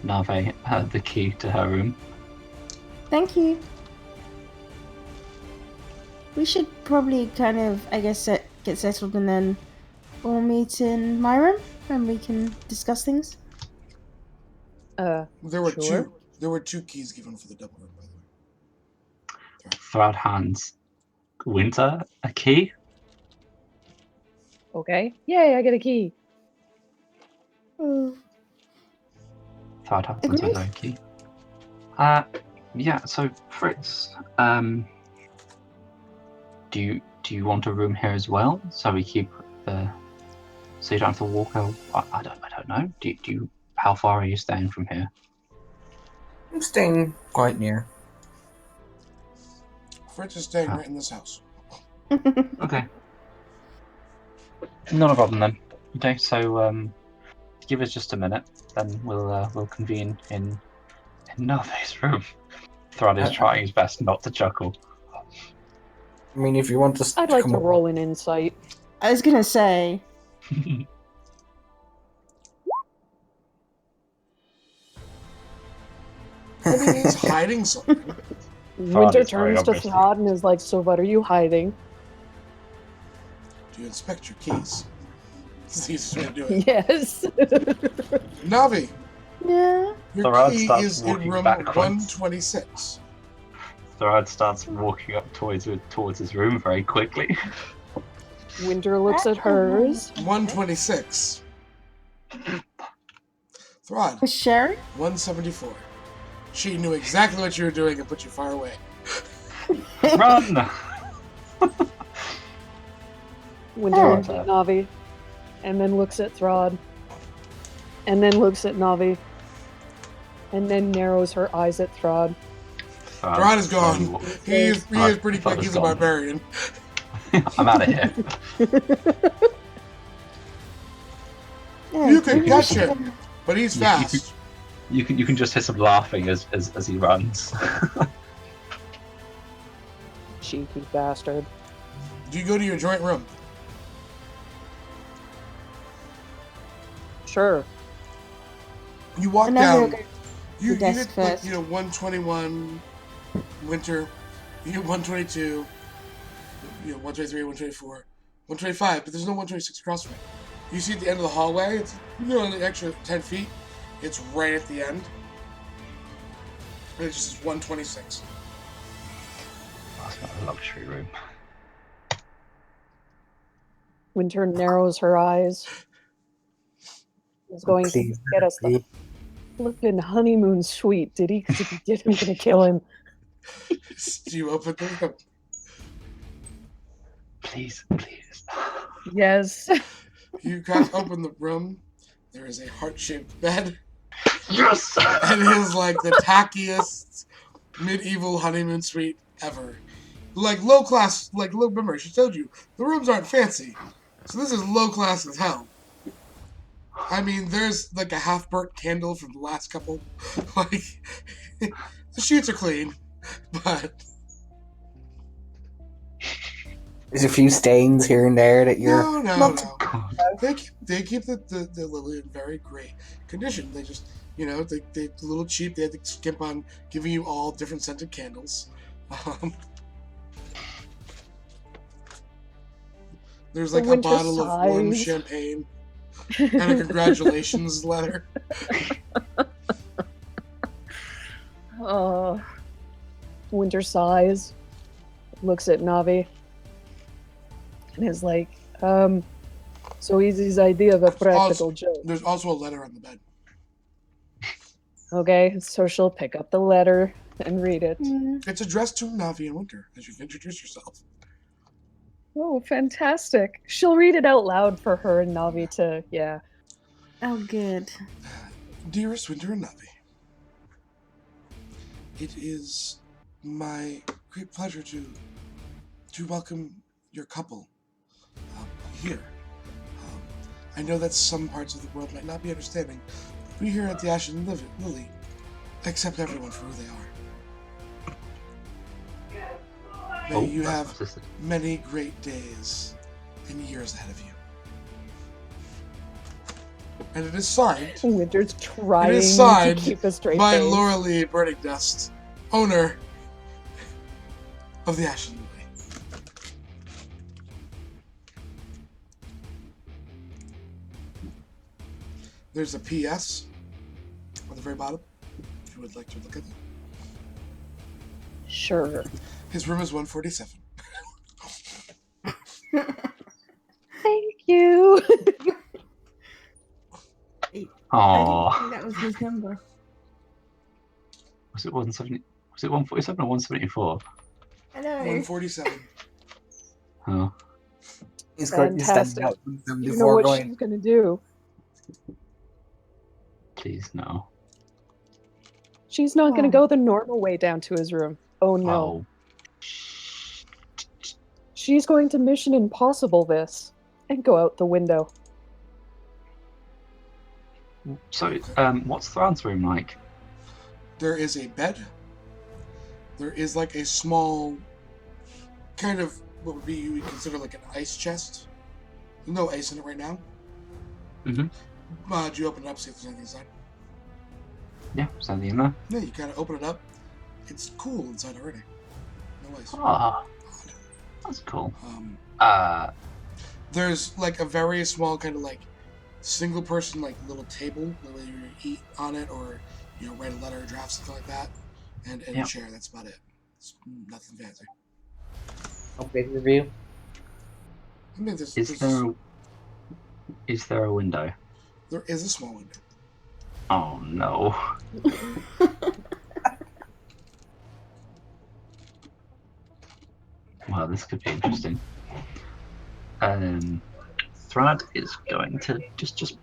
Nave had the key to her room. Thank you. We should probably kind of, I guess, get settled and then we'll meet in my room and we can discuss things. There were Sure. two keys given for the double room, by the way. Throwed hands Winter a key. Okay. Yay, I get a key. Oh, Throwed hands Agreed. with her key. Yeah. So Fritz, do you want a room here as well? So we keep the. So you don't have to walk out. I don't know. Do you? How far are you staying from here? I'm staying quite near. Fritz is staying right in this house. Okay. Not a problem then. Okay, so give us just a minute, then we'll convene in Nave's room. Thrud is trying his best not to chuckle. I mean, if you want us I'd like come to over- roll an insight. I was gonna say, Maybe he's hiding something. Winter is very turns to obviously- Throd and is like, so what are you hiding? Do you inspect your keys? This is the easiest way to do it. Yes. Navi, yeah. your Thorad key starts is in walking room backwards. 126. Thrud starts walking up towards his room very quickly. Winter looks at hers. 126. Throd, Was sharing? 174. She knew exactly what you were doing and put you far away. Run! Winter Oh. looks at Navi, and then looks at Throd, and then looks at Navi, and then narrows her eyes at Throd. Throd is gone. He is pretty Throd quick. is He's a gone. barbarian. I'm out of here. Yeah, You can maybe we catch should him. go- But he's You- fast. You can just hear some laughing as he runs. Cheeky bastard. Do you go to your joint room? Sure. You walk And now we'll down. go You desk get like, first. 121 Winter. You get 122. 123, 124, 125. But there's no 126 across from it. You see at the end of the hallway. It's an extra 10 feet. It's right at the end. And it just says 126. That's not a luxury room. Winter narrows her eyes. He's going Please, to get us the please. flippin' honeymoon suite, did he? Because if he did, I'm gonna kill him. Do you open the room? Please. Yes. You crack open the room. There is a heart-shaped bed. Yes! And it is like the tackiest medieval honeymoon suite ever. Like low class, remember, she told you, the rooms aren't fancy. So this is low class as hell. I mean, there's like a half-burnt candle from the last couple. Like, the sheets are clean, but There's a few stains here and there that you're no. God. They keep the lily in very great condition. They just, they're a little cheap. They had to skimp on giving you all different scented candles. There's like The a winter bottle of warm sighs. champagne. and a congratulations letter. Oh. Winter sighs, looks at Navi, and is like, so Easy's idea of a practical joke. There's also a letter on the bed. Okay, so she'll pick up the letter and read it. It's addressed to Navi and Winter, as you've introduced yourself. Oh, fantastic. She'll read it out loud for her and Navi to, yeah. Oh, good. Dearest Winter and Navi, it is my great pleasure to welcome your couple here. I know that some parts of the world might not be understanding. We here at the Ashen Lily accept everyone for who they are. May you have many great days and years ahead of you. And it is signed. Winter's trying It is signed to keep a straight by face. Laura Lee Burning Dust, owner of the Ashen Lily. There's a PS at the very bottom, if you would like to look at it. Sure. His room is 147. Thank you. I didn't think that was his number. Was it 170? Was it 147 or 174? I know. 147. Oh. He's currently standing Fantastic. out You know what going. she's gonna do. Please no. She's not gonna Oh. go the normal way down to his room. Oh no. Oh. She's going to Mission Impossible this and go out the window. So, what's Thran's room like? There is a bed. There is like a small, kind of what would be you would consider like an ice chest. There's no ice in it right now. Mm-hmm. Do you open it up, see if there's anything inside? Yeah, something in there. Yeah, you kind of open it up. It's cool inside already. No ice. Ah, that's cool. There's like a very small kind of like single person like little table where you eat on it or write a letter or draft something like that, and a chair. That's about it. It's nothing fancy. How big is the view? I mean, Is there a window? there is a small window. Oh no. Well, this could be interesting. Thrad is going to just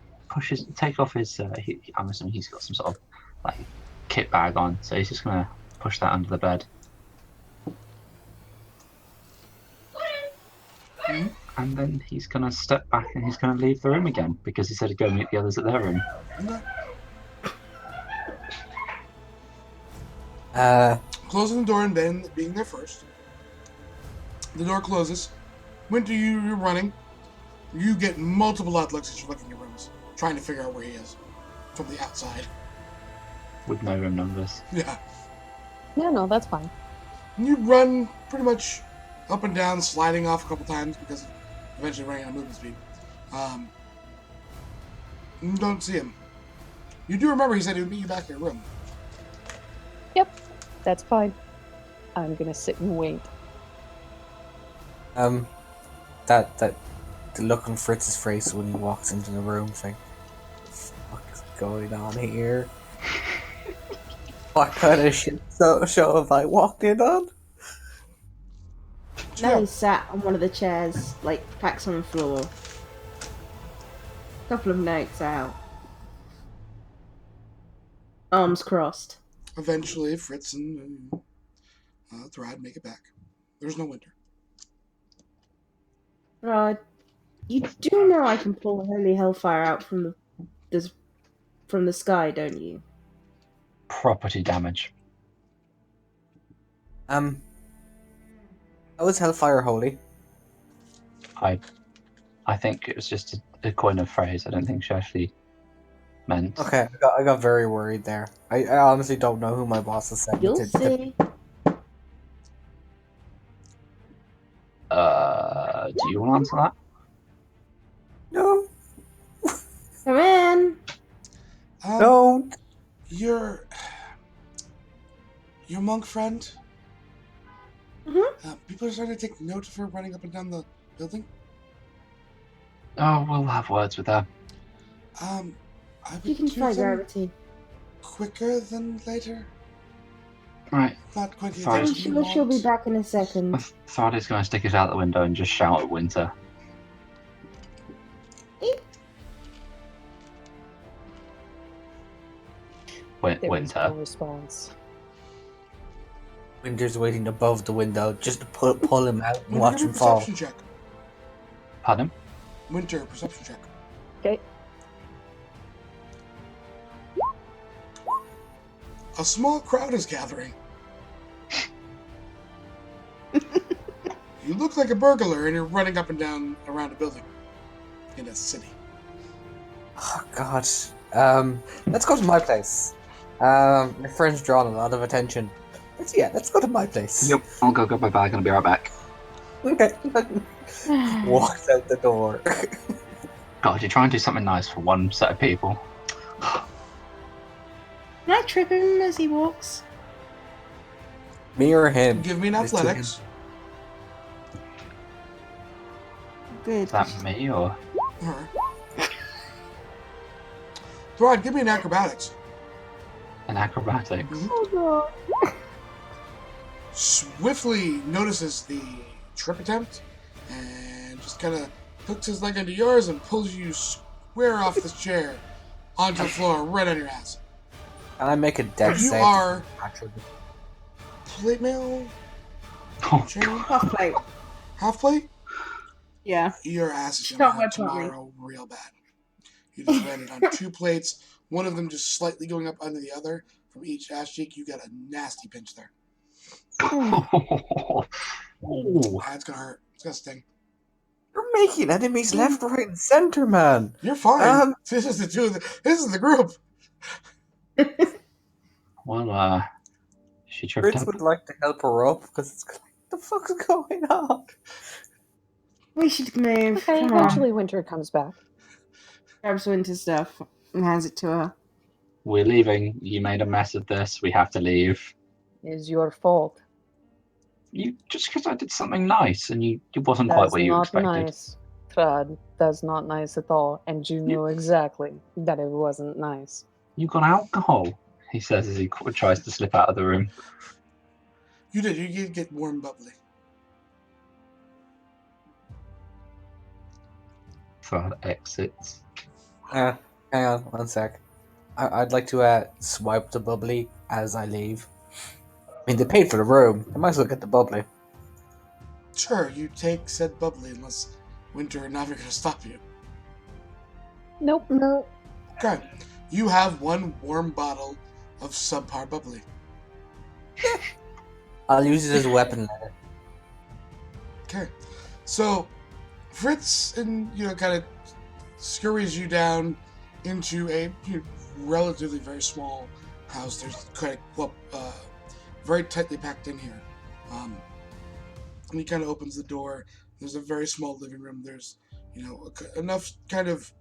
take off his. I'm assuming he's got some sort of like kit bag on, so he's just gonna push that under the bed. And then he's gonna step back and he's gonna leave the room again because he said he'd go meet the others at their room. Closing the door and Ben being there first. The door closes. Winter, you're running. You get multiple odd looks as you look in your rooms, trying to figure out where he is from the outside. With no room numbers. Yeah. Yeah, no, that's fine. You run pretty much up and down, sliding off a couple times because eventually running out of movement speed. You don't see him. You do remember he said he would meet you back in your room. Yep, that's fine. I'm gonna sit and wait. The look on Fritz's face when he walks into the room, it's like, what the fuck is going on here? What kind of shit show have I walked in on? Now he's sat on one of the chairs, like packs on the floor. Couple of notes out. Arms crossed. Eventually, Fritz and Thrad make it back. There's no Winter. You do know I can pull holy hellfire out from the sky, don't you? Property damage. How is hellfire holy? I think it was just a coin of phrase. I don't think she actually meant. Okay, I got very worried there. I honestly don't know who my boss is saying. You'll see. Do you want to answer that? No. monk friend. Mm-hmm. People are starting to take note of her running up and down the building. Oh, we'll have words with her. I You would can do try them gravity. quicker than later. Right. Not quite the Sorry. I'm attention you sure she'll be want. back in a second. Thardy's going to stick his out the window and just shout at Winter. There is no Winter. response. Winter's waiting above the window just to pull him out and Winter, watch give me him a fall. perception check. Pardon? Winter, perception check. Okay. A small crowd is gathering. You look like a burglar and you're running up and down around a building in a city. Oh God. Let's go to my place. My friend's drawn a lot of attention. Let's go to my place. Yep. I'll go grab my bag and I'll be right back. Okay. Walks out the door. God, you try and do something nice for one set of people. Can I trip him as he walks? Me or him? Give me an There's two athletics. Good. Is that me or? Her. Throd, give me an acrobatics. An acrobatics? Oh God. Swiftly notices the trip attempt and just kind of hooks his leg into yours and pulls you square off this chair onto the floor right on your ass. Can I make a dex You save? are Actually. plate mail, Oh, chain, Half plate. half plate. Yeah. Your ass is Don't gonna hurt whip on me. tomorrow real bad. You just landed on 2 plates, one of them just slightly going up under the other from each ass cheek. You got a nasty pinch there. Ooh. That's gonna hurt. It's gonna sting. You're making enemies left, right, and center, man. You're fine. Um, This is this is the group. Well, she tripped Fritz up. would like to help her up because it's like, what the fuck is going on? We should move. Okay, Come eventually on. Winter comes back. Grabs Winter's stuff and hands it to her. We're leaving. You made a mess of this. We have to leave. It is your fault. You just because I did something nice and it wasn't quite That's what you not expected. nice. Trad, that's not nice at all. And you know exactly that it wasn't nice. You got alcohol, he says as he tries to slip out of the room. You did. You did get warm bubbly. Thrud exits. Hang on, one sec. I'd like to swipe the bubbly as I leave. I mean, they paid for the room. I might as well get the bubbly. Sure, you take said bubbly unless Winter and Navi are gonna stop you. Nope. No. Okay. You have 1 warm bottle of subpar bubbly. I'll use it as a weapon later. Okay. So Fritz and kind of scurries you down into a relatively very small house. There's quite very tightly packed in here. And he kind of opens the door. There's a very small living room. There's enough kind of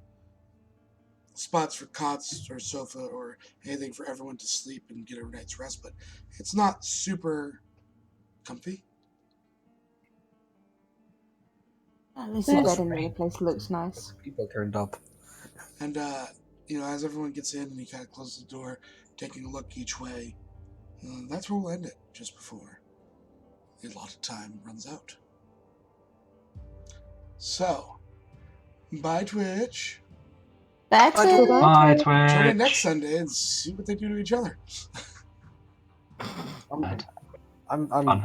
spots for cots or sofa or anything for everyone to sleep and get a night's rest, but it's not super comfy. At least That's the bed in the other place looks nice. People turned up. And as everyone gets in and he kind of closes the door, taking a look each way, that's where we'll end it, just before a lot of time runs out. So, bye Twitch. That's Bye, it. Twitch. Bye, Tune in next Twitch. Sunday and see what they do to each other. I'm Fun, huh?